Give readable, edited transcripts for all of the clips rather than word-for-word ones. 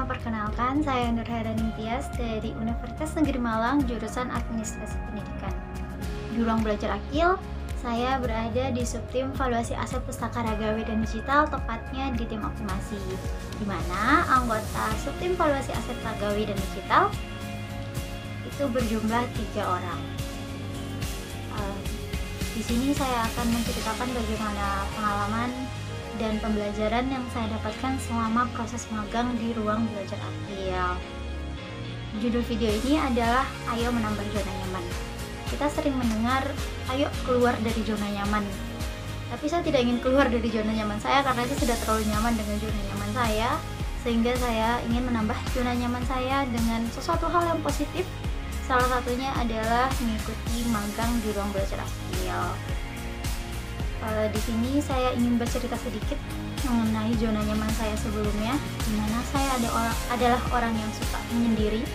perkenalkan, saya Nurhairani Tias dari Universitas Negeri Malang, jurusan Administrasi Pendidikan. Di ruang belajar Akil, saya berada di subtim valuasi aset pustaka ragawi dan digital, tepatnya di tim optimasi, di mana anggota subtim valuasi aset ragawi dan digital itu berjumlah 3 orang. Di sini saya akan menceritakan bagaimana pengalaman dan pembelajaran yang saya dapatkan selama proses magang di ruang belajar Akil. Judul video ini adalah Ayo Menambah Zona Nyaman. Kita sering mendengar, ayo keluar dari zona nyaman. Tapi saya tidak ingin keluar dari zona nyaman saya karena saya sudah terlalu nyaman dengan zona nyaman saya, sehingga saya ingin menambah zona nyaman saya dengan sesuatu hal yang positif. Salah satunya adalah mengikuti magang di ruang belajar Akil. Di sini saya ingin bercerita sedikit mengenai zona nyaman saya sebelumnya, di mana saya adalah orang yang suka menyendiri.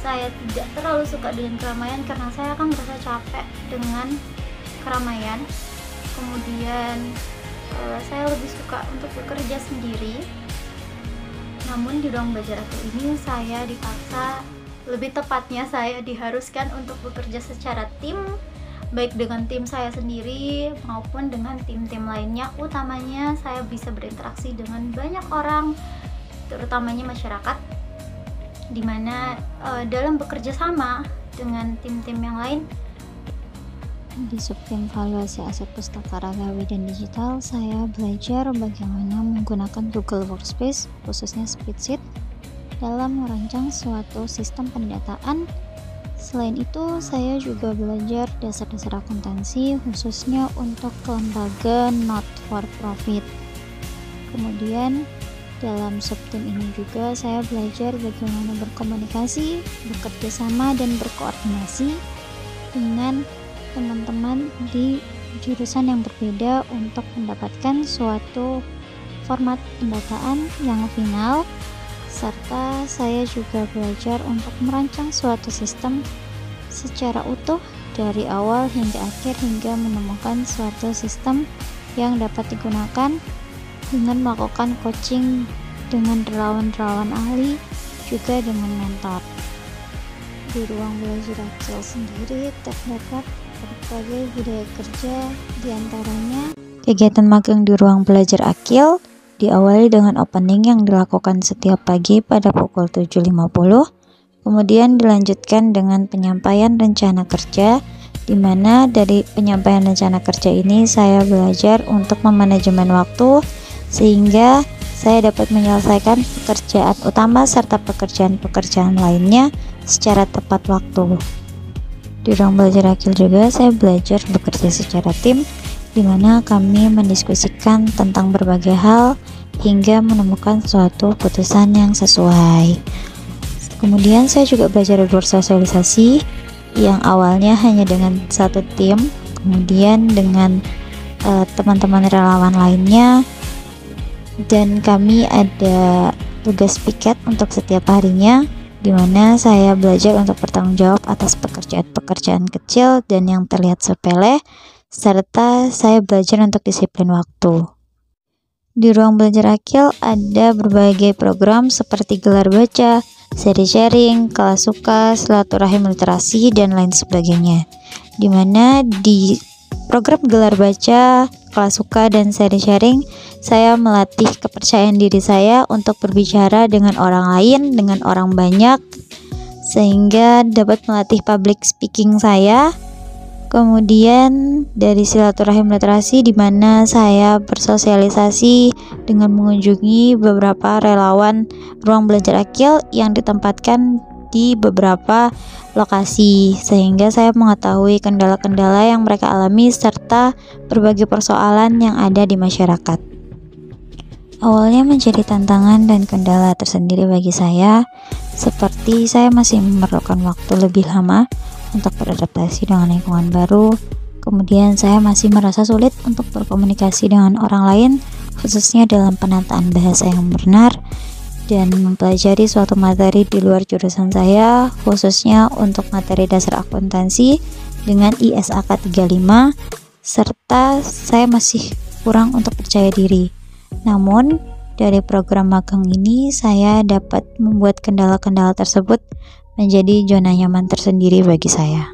Saya tidak terlalu suka dengan keramaian karena saya akan merasa capek dengan keramaian. Kemudian saya lebih suka untuk bekerja sendiri. Namun di ruang belajar Akil ini saya dipaksa, lebih tepatnya saya diharuskan untuk bekerja secara tim, baik dengan tim saya sendiri maupun dengan tim-tim lainnya. Utamanya saya bisa berinteraksi dengan banyak orang, terutamanya masyarakat, dimana dalam bekerja sama dengan tim-tim yang lain. Di subtim valuasi aset pustaka ragawi dan digital, saya belajar bagaimana menggunakan Google Workspace, khususnya Spreadsheet, dalam merancang suatu sistem pendataan. Selain itu, saya juga belajar dasar-dasar akuntansi, khususnya untuk lembaga not for profit. Kemudian, dalam subtim ini juga saya belajar bagaimana berkomunikasi, bekerja sama, dan berkoordinasi dengan teman-teman di jurusan yang berbeda untuk mendapatkan suatu format pendataan yang final. Serta saya juga belajar untuk merancang suatu sistem secara utuh dari awal hingga akhir, hingga menemukan suatu sistem yang dapat digunakan dengan melakukan coaching dengan relawan-relawan ahli, juga dengan mentor. Di ruang belajar Akil sendiri terdapat berbagai budaya kerja, diantaranya kegiatan magang di ruang belajar Akil diawali dengan opening yang dilakukan setiap pagi pada pukul 7.50, kemudian dilanjutkan dengan penyampaian rencana kerja, di mana dari penyampaian rencana kerja ini saya belajar untuk memanajemen waktu, sehingga saya dapat menyelesaikan pekerjaan utama serta pekerjaan-pekerjaan lainnya secara tepat waktu. Di ruang belajar Akil juga saya belajar bekerja secara tim, di mana kami mendiskusikan tentang berbagai hal hingga menemukan suatu putusan yang sesuai. Kemudian saya juga belajar bersosialisasi, yang awalnya hanya dengan satu tim, kemudian dengan teman-teman relawan lainnya, dan kami ada tugas piket untuk setiap harinya, di mana saya belajar untuk bertanggung jawab atas pekerjaan-pekerjaan kecil dan yang terlihat sepele, serta saya belajar untuk disiplin waktu. Di ruang belajar Akil ada berbagai program seperti gelar baca, seri sharing, kelas suka, silaturahim literasi, dan lain sebagainya. Di mana di program gelar baca, kelas suka, dan seri sharing, saya melatih kepercayaan diri saya untuk berbicara dengan orang lain, dengan orang banyak, sehingga dapat melatih public speaking saya. Kemudian dari silaturahim literasi, di mana saya bersosialisasi dengan mengunjungi beberapa relawan ruang belajar Akil yang ditempatkan di beberapa lokasi, sehingga saya mengetahui kendala-kendala yang mereka alami serta berbagai persoalan yang ada di masyarakat. Awalnya menjadi tantangan dan kendala tersendiri bagi saya, seperti saya masih memerlukan waktu lebih lama untuk beradaptasi dengan lingkungan baru. Kemudian saya masih merasa sulit untuk berkomunikasi dengan orang lain, khususnya dalam penataan bahasa yang benar, dan mempelajari suatu materi di luar jurusan saya, khususnya untuk materi dasar akuntansi dengan ISAK 35, serta saya masih kurang untuk percaya diri. Namun, dari program magang ini saya dapat membuat kendala-kendala tersebut menjadi zona nyaman tersendiri bagi saya.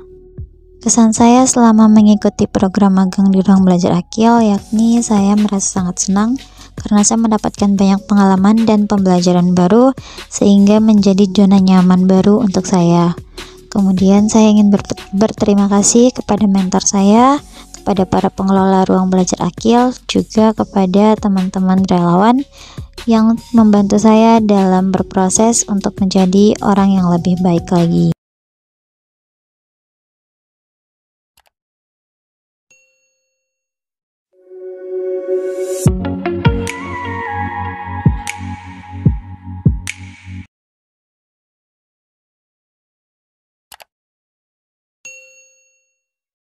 Kesan saya selama mengikuti program magang di ruang belajar Akil yakni saya merasa sangat senang karena saya mendapatkan banyak pengalaman dan pembelajaran baru sehingga menjadi zona nyaman baru untuk saya. Kemudian saya ingin berterima kasih kepada mentor saya, kepada para pengelola ruang belajar Akil, juga kepada teman-teman relawan yang membantu saya dalam berproses untuk menjadi orang yang lebih baik lagi.